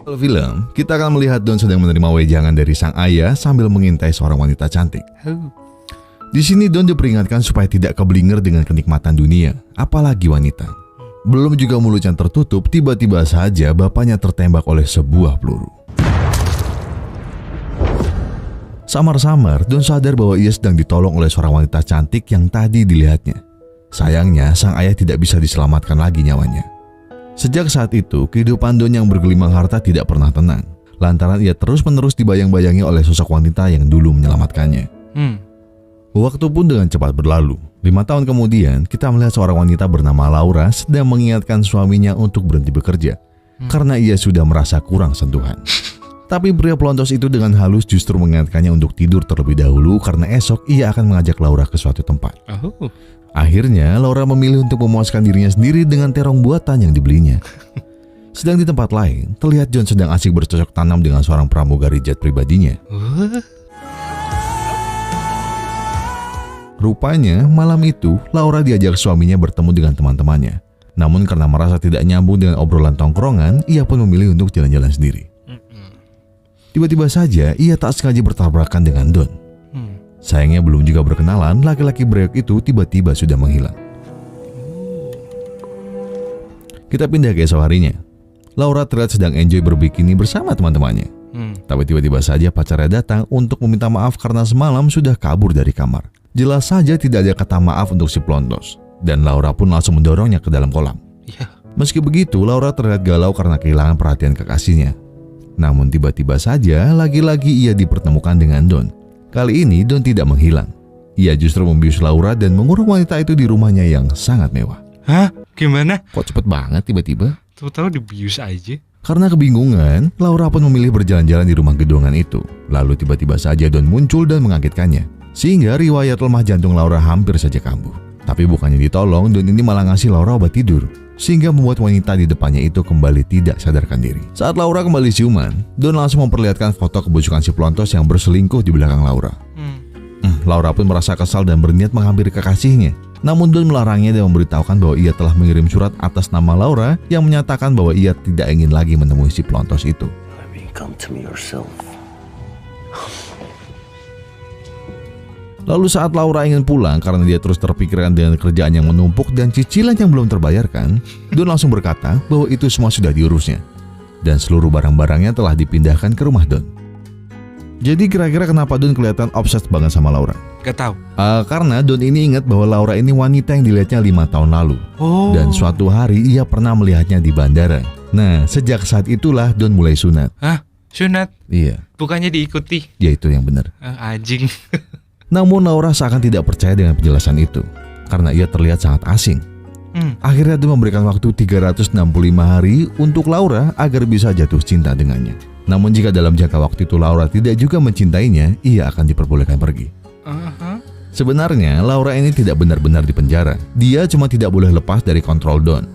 Dalam film, kita akan melihat Don sedang menerima wejangan dari sang ayah sambil mengintai seorang wanita cantik. Di sini Don diperingatkan supaya tidak keblinger dengan kenikmatan dunia, apalagi wanita. Belum juga mulutnya tertutup, tiba-tiba saja bapaknya tertembak oleh sebuah peluru. Samar-samar, Don sadar bahwa ia sedang ditolong oleh seorang wanita cantik yang tadi dilihatnya. Sayangnya, sang ayah tidak bisa diselamatkan lagi nyawanya. Sejak saat itu, kehidupan Don yang bergelimang harta tidak pernah tenang, lantaran ia terus-menerus dibayang-bayangi oleh sosok wanita yang dulu menyelamatkannya. Waktu pun dengan cepat berlalu. 5 tahun kemudian, kita melihat seorang wanita bernama Laura sedang mengingatkan suaminya untuk berhenti bekerja, karena ia sudah merasa kurang sentuhan. Tapi pria pelontos itu dengan halus justru mengingatkannya untuk tidur terlebih dahulu karena esok ia akan mengajak Laura ke suatu tempat. Akhirnya, Laura memilih untuk memuaskan dirinya sendiri dengan terong buatan yang dibelinya. Sedang di tempat lain, terlihat John sedang asik bercocok tanam dengan seorang pramugari jet pribadinya. Rupanya, malam itu, Laura diajak suaminya bertemu dengan teman-temannya. Namun karena merasa tidak nyambung dengan obrolan tongkrongan, ia pun memilih untuk jalan-jalan sendiri. Tiba-tiba saja, ia tak sengaja bertabrakan dengan Don. Sayangnya belum juga berkenalan, laki-laki breyok itu tiba-tiba sudah menghilang. Kita pindah ke esok harinya. Laura terlihat sedang enjoy berbikini bersama teman-temannya. Tapi tiba-tiba saja pacarnya datang untuk meminta maaf karena semalam sudah kabur dari kamar. Jelas saja tidak ada kata maaf untuk si pelontos. Dan Laura pun langsung mendorongnya ke dalam kolam. Meski begitu, Laura terlihat galau karena kehilangan perhatian kekasihnya. Namun tiba-tiba saja, lagi-lagi ia dipertemukan dengan Don. Kali ini Don tidak menghilang. Ia justru membius Laura dan mengurung wanita itu di rumahnya yang sangat mewah. Hah? Gimana? Kok cepet banget tiba-tiba? Tahu-tahu dibius aja. Karena kebingungan, Laura pun memilih berjalan-jalan di rumah gedongan itu. Lalu tiba-tiba saja Don muncul dan mengagetkannya. Sehingga riwayat lemah jantung Laura hampir saja kambuh. Tapi bukannya ditolong, Don ini malah ngasih Laura obat tidur. Sehingga membuat wanita di depannya itu kembali tidak sadarkan diri. Saat Laura kembali siuman, Don langsung memperlihatkan foto kebusukan si pelontos yang berselingkuh di belakang Laura. Laura pun merasa kesal dan berniat menghampiri kekasihnya. Namun Don melarangnya dan memberitahukan bahwa ia telah mengirim surat atas nama Laura yang menyatakan bahwa ia tidak ingin lagi menemui si pelontos itu. Lalu saat Laura ingin pulang karena dia terus terpikirkan dengan kerjaan yang menumpuk dan cicilan yang belum terbayarkan, Don langsung berkata bahwa itu semua sudah diurusnya dan seluruh barang-barangnya telah dipindahkan ke rumah Don. Jadi kira-kira kenapa Don kelihatan obses banget sama Laura? Gak tahu. Karena Don ini ingat bahwa Laura ini wanita yang dilihatnya 5 tahun lalu. Dan suatu hari ia pernah melihatnya di bandara. Nah, sejak saat itulah Don mulai sunat. Hah? Sunat? Iya. Bukannya diikuti? Ya itu yang benar. Anjing. Namun Laura seakan tidak percaya dengan penjelasan itu karena ia terlihat sangat asing. Akhirnya Don memberikan waktu 365 hari untuk Laura agar bisa jatuh cinta dengannya. Namun jika dalam jangka waktu itu Laura tidak juga mencintainya, ia akan diperbolehkan pergi. Sebenarnya Laura ini tidak benar-benar dipenjara. Dia cuma tidak boleh lepas dari kontrol Don.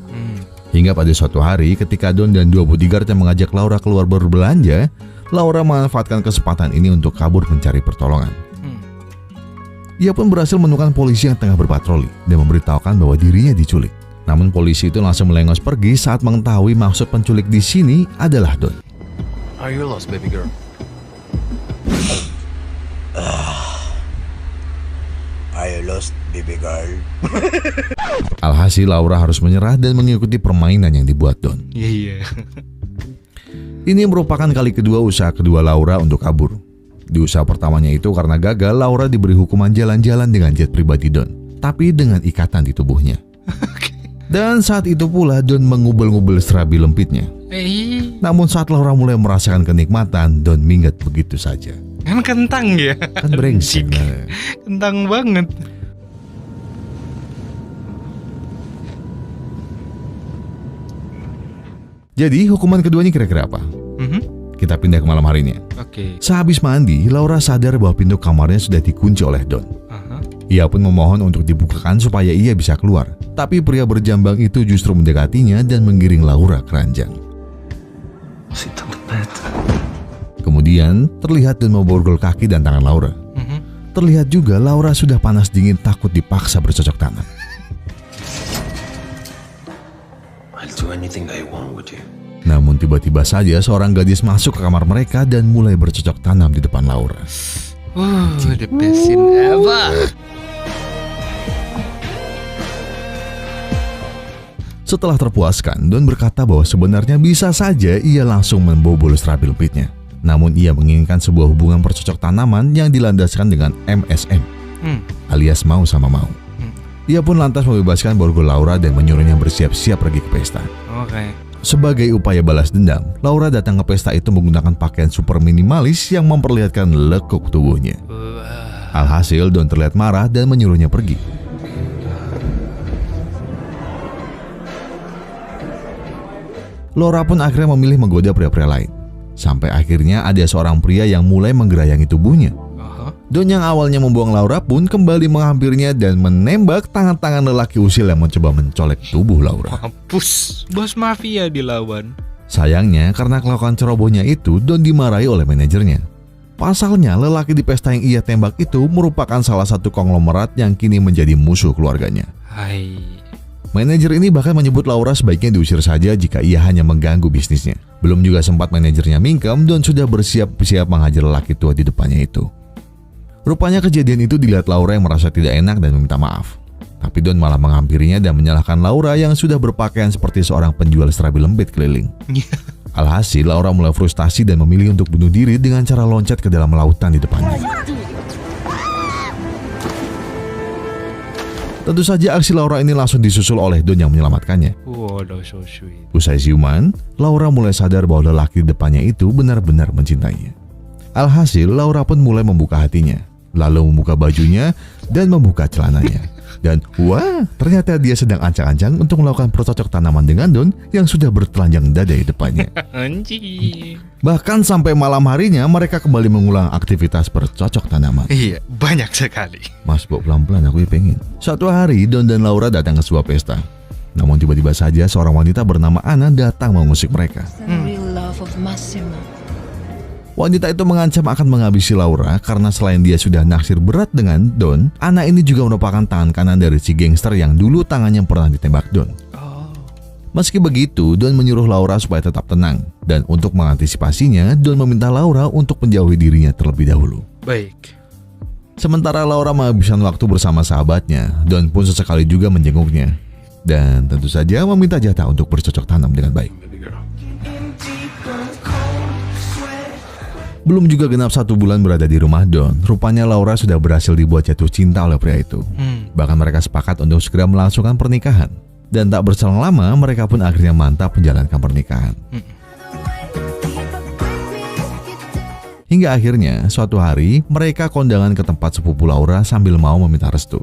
Hingga pada suatu hari ketika Don dan 2 bodyguardnya mengajak Laura keluar berbelanja, Laura memanfaatkan kesempatan ini untuk kabur mencari pertolongan. Ia pun berhasil menemukan polisi yang tengah berpatroli dan memberitahukan bahwa dirinya diculik. Namun polisi itu langsung melengos pergi saat mengetahui maksud penculik di sini adalah Don. Are you lost, baby girl? Are you lost, baby girl? Alhasil Laura harus menyerah dan mengikuti permainan yang dibuat Don. Iya. Ini merupakan kali kedua usaha kedua Laura untuk kabur. Di usaha pertamanya itu karena gagal, Laura diberi hukuman jalan-jalan dengan jet pribadi Don, tapi dengan ikatan di tubuhnya. Dan saat itu pula Don mengubel-ngubel serabi lempitnya. Namun saat Laura mulai merasakan kenikmatan, Don minggat begitu saja. Kan kentang ya? Kan brengsek. Kentang banget. Jadi hukuman keduanya kira-kira apa? Kita pindah ke malam harinya. Sehabis mandi, Laura sadar bahwa pintu kamarnya sudah dikunci oleh Don. Ia pun memohon untuk dibukakan supaya ia bisa keluar. Tapi pria berjambang itu justru mendekatinya dan menggiring Laura ke ranjang. Kemudian terlihat Don memborgol kaki dan tangan Laura. Terlihat juga Laura sudah panas dingin takut dipaksa bercocok tanam. I'll do anything I want with you. Namun tiba-tiba saja seorang gadis masuk ke kamar mereka dan mulai bercocok tanam di depan Laura. The best scene ever. Setelah terpuaskan, Don berkata bahwa sebenarnya bisa saja ia langsung membobol serabi lempitnya. Namun ia menginginkan sebuah hubungan bercocok tanaman yang dilandaskan dengan MSM, alias mau sama mau. Ia pun lantas membebaskan borgol Laura dan menyuruhnya bersiap-siap pergi ke pesta. Oke. Sebagai upaya balas dendam, Laura datang ke pesta itu menggunakan pakaian super minimalis yang memperlihatkan lekuk tubuhnya. Alhasil Don terlihat marah dan menyuruhnya pergi. Laura pun akhirnya memilih menggoda pria-pria lain. Sampai akhirnya ada seorang pria yang mulai menggerayangi tubuhnya. Don yang awalnya membuang Laura pun kembali menghampirinya dan menembak tangan-tangan lelaki usil yang mencoba mencolek tubuh Laura. Mampus, bos mafia dilawan. Sayangnya karena kelakuan cerobohnya itu, Don dimarahi oleh manajernya. Pasalnya lelaki di pesta yang ia tembak itu merupakan salah satu konglomerat yang kini menjadi musuh keluarganya. Hai. Manajer ini bahkan menyebut Laura sebaiknya diusir saja jika ia hanya mengganggu bisnisnya. Belum juga sempat manajernya mingkem, Don sudah bersiap-siap menghajar lelaki tua di depannya itu. Rupanya kejadian itu dilihat Laura yang merasa tidak enak dan meminta maaf. Tapi Don malah menghampirinya dan menyalahkan Laura yang sudah berpakaian seperti seorang penjual serabi lembit keliling. Alhasil Laura mulai frustasi dan memilih untuk bunuh diri dengan cara loncat ke dalam lautan di depannya. Tentu saja aksi Laura ini langsung disusul oleh Don yang menyelamatkannya. Wow, so sweet. Usai siuman, Laura mulai sadar bahwa lelaki di depannya itu benar-benar mencintainya. Alhasil Laura pun mulai membuka hatinya, lalu membuka bajunya dan membuka celananya. Dan wah, ternyata dia sedang ancang-ancang untuk melakukan bercocok tanaman dengan Don yang sudah bertelanjang dada di depannya. Anjing. Bahkan sampai malam harinya mereka kembali mengulang aktivitas bercocok tanaman. Iya, banyak sekali. Mas, bawa pelan-pelan, aku pengen. Suatu hari Don dan Laura datang ke sebuah pesta. Namun tiba-tiba saja seorang wanita bernama Anna datang mengusik mereka. Wanita itu mengancam akan menghabisi Laura karena selain dia sudah naksir berat dengan Don, Anna ini juga merupakan tangan kanan dari si gangster yang dulu tangannya pernah ditembak Don. Meski begitu, Don menyuruh Laura supaya tetap tenang, dan untuk mengantisipasinya, Don meminta Laura untuk menjauhi dirinya terlebih dahulu. Baik. Sementara Laura menghabiskan waktu bersama sahabatnya, Don pun sesekali juga menjenguknya, dan tentu saja meminta jatah untuk bercocok tanam dengan baik. Belum juga genap 1 bulan berada di rumah Don, rupanya Laura sudah berhasil dibuat jatuh cinta oleh pria itu. Bahkan mereka sepakat untuk segera melangsungkan pernikahan. Dan tak berselang lama, mereka pun akhirnya mantap menjalankan pernikahan. Hingga akhirnya, suatu hari, mereka kondangan ke tempat sepupu Laura sambil mau meminta restu.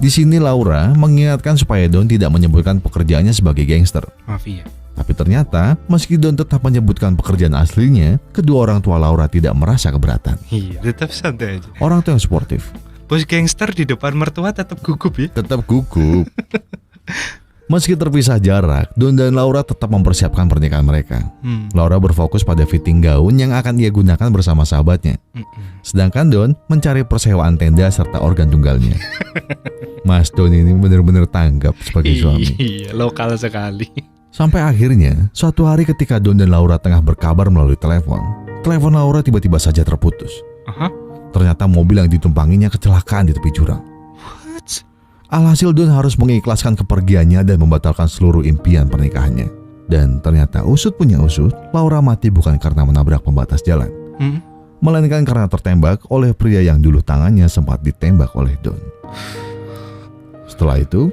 Di sini Laura mengingatkan supaya Don tidak menyebutkan pekerjaannya sebagai gangster. Mafia. Tapi ternyata, meski Don tetap menyebutkan pekerjaan aslinya, kedua orang tua Laura tidak merasa keberatan. Iya, tetap santai aja. Orang tua yang sportif. Bos gangster di depan mertua tetap gugup ya. Tetap gugup. Meski terpisah jarak, Don dan Laura tetap mempersiapkan pernikahan mereka. Laura berfokus pada fitting gaun yang akan ia gunakan bersama sahabatnya. Sedangkan Don mencari persewaan tenda serta organ tunggalnya. Mas Don ini benar-benar tanggap sebagai suami. Iya, lokal sekali. Sampai akhirnya, suatu hari ketika Don dan Laura tengah berkabar melalui telepon Laura tiba-tiba saja terputus. Ternyata mobil yang ditumpanginya kecelakaan di tepi jurang. Alhasil Don harus mengikhlaskan kepergiannya dan membatalkan seluruh impian pernikahannya. Dan ternyata usut punya usut, Laura mati bukan karena menabrak pembatas jalan, melainkan karena tertembak oleh pria yang dulu tangannya sempat ditembak oleh Don. Setelah itu,